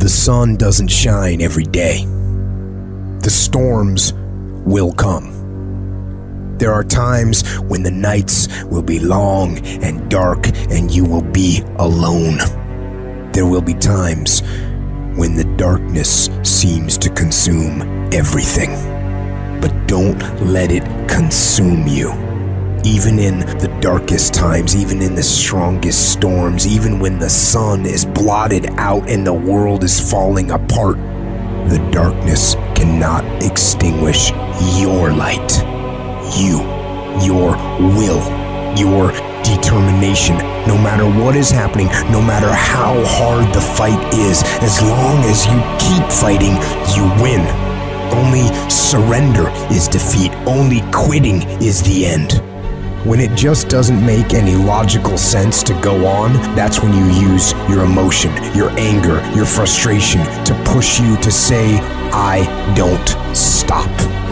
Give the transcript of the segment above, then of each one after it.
The sun doesn't shine every day. The storms will come. There are times when the nights will be long and dark and you will be alone. There will be times when the darkness seems to consume everything. But don't let it consume you. Even in the darkest times, even in the strongest storms, even when the sun is blotted out and the world is falling apart, the darkness cannot extinguish your light. You, your will, your determination. No matter what is happening, no matter how hard the fight is, as long as you keep fighting, you win. Only surrender is defeat. Only quitting is the end. When it just doesn't make any logical sense to go on, that's when you use your emotion, your anger, your frustration to push you to say, I don't stop.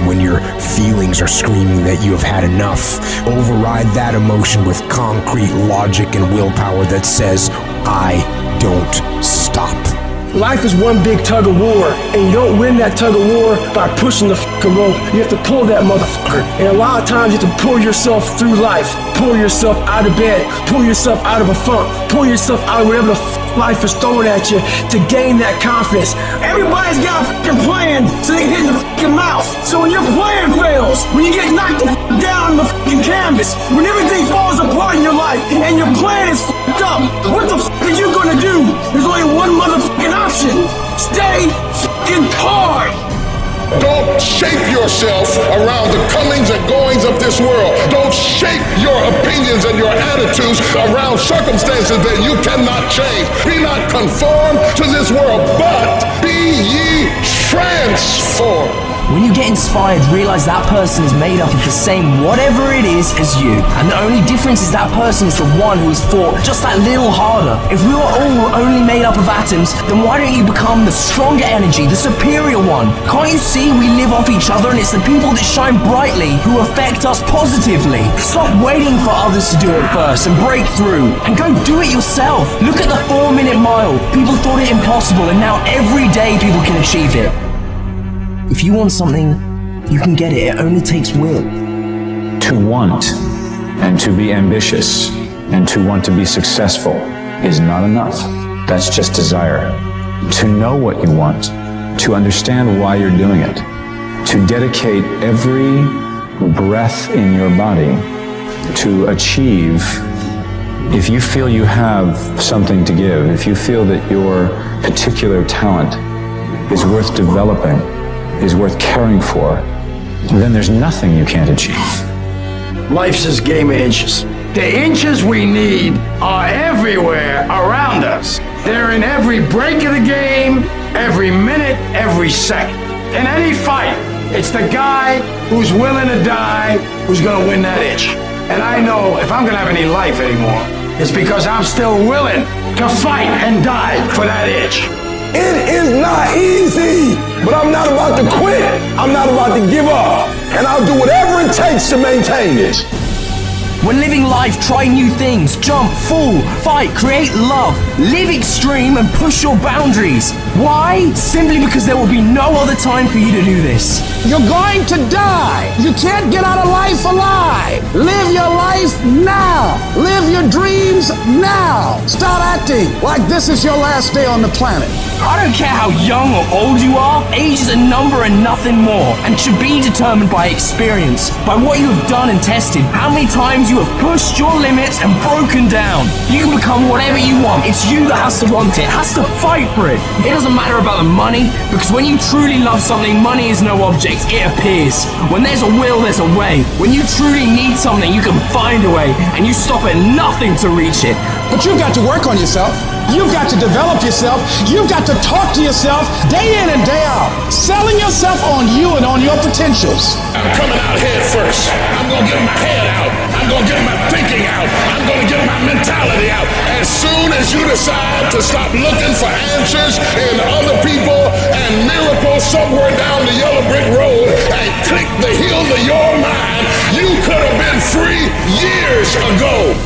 When your feelings are screaming that you have had enough, override that emotion with concrete logic and willpower that says, I don't stop. Life is one big tug of war, and you don't win that tug of war by pushing the fucking rope. You have to pull that motherfucker. And a lot of times you have to pull yourself through life, pull yourself out of bed, pull yourself out of a funk, pull yourself out of whatever the life is throwing at you to gain that confidence. Everybody's got a fucking plan so they can hit the fucking mouth. So when your plan fails, when you get knocked the fuck down on the fucking canvas, when everything falls apart in your life and your plan is fucked up, what the fuck are you gonna do? There's only one motherfucking option. Stay fucking hard. Don't shape yourself around the comings and goings of this world. Don't shape your opinions and your attitudes around circumstances that you cannot change. Be not conformed to this world, but be ye transformed. When you get inspired, realize that person is made up of the same whatever it is as you. And the only difference is that person is the one who has fought just that little harder. If we were all only made up of atoms, then why don't you become the stronger energy, the superior one? Can't you see we live off each other and it's the people that shine brightly who affect us positively? Stop waiting for others to do it first and break through. And go do it yourself. Look at the 4-minute mile. People thought it impossible and now every day people can achieve it. If you want something, you can get it. It only takes will. To want and to be ambitious and to want to be successful is not enough. That's just desire. To know what you want, to understand why you're doing it, to dedicate every breath in your body to achieve. If you feel you have something to give, if you feel that your particular talent is worth developing, is worth caring for, then there's nothing you can't achieve. Life's this game of inches. The inches we need are everywhere around us. They're in every break of the game, every minute, every second. In any fight, it's the guy who's willing to die who's gonna win that inch. And I know if I'm gonna have any life anymore, it's because I'm still willing to fight and die for that inch. It is not easy, but I'm not about to quit. I'm not about to give up. And I'll do whatever it takes to maintain it. When living life, try new things, jump, fall, fight, create love, live extreme and push your boundaries. Why? Simply because there will be no other time for you to do this. You're going to die. You can't get out of life alive. Live your life now. Live your dreams now. Start acting like this is your last day on the planet. I don't care how young or old you are, age is a number and nothing more, and should be determined by experience, by what you have done and tested, how many times you have pushed your limits and broken down. You can become whatever you want. It's you that has to want it, has to fight for it. It doesn't matter about the money, because when you truly love something, money is no object, it appears. When there's a will, there's a way. When you truly need something, you can find a way, and you stop at nothing to reach it. But you've got to work on yourself. You've got to develop yourself. You've got to talk to yourself day in and day out, selling yourself on you and on your potentials. I'm coming out head first. I'm going to get my head out. I'm going to get my thinking out. I'm going to get my mentality out. As soon as you decide to stop looking for answers in other people and miracles somewhere down the yellow brick road and click the heels of your mind, you could have been free years ago.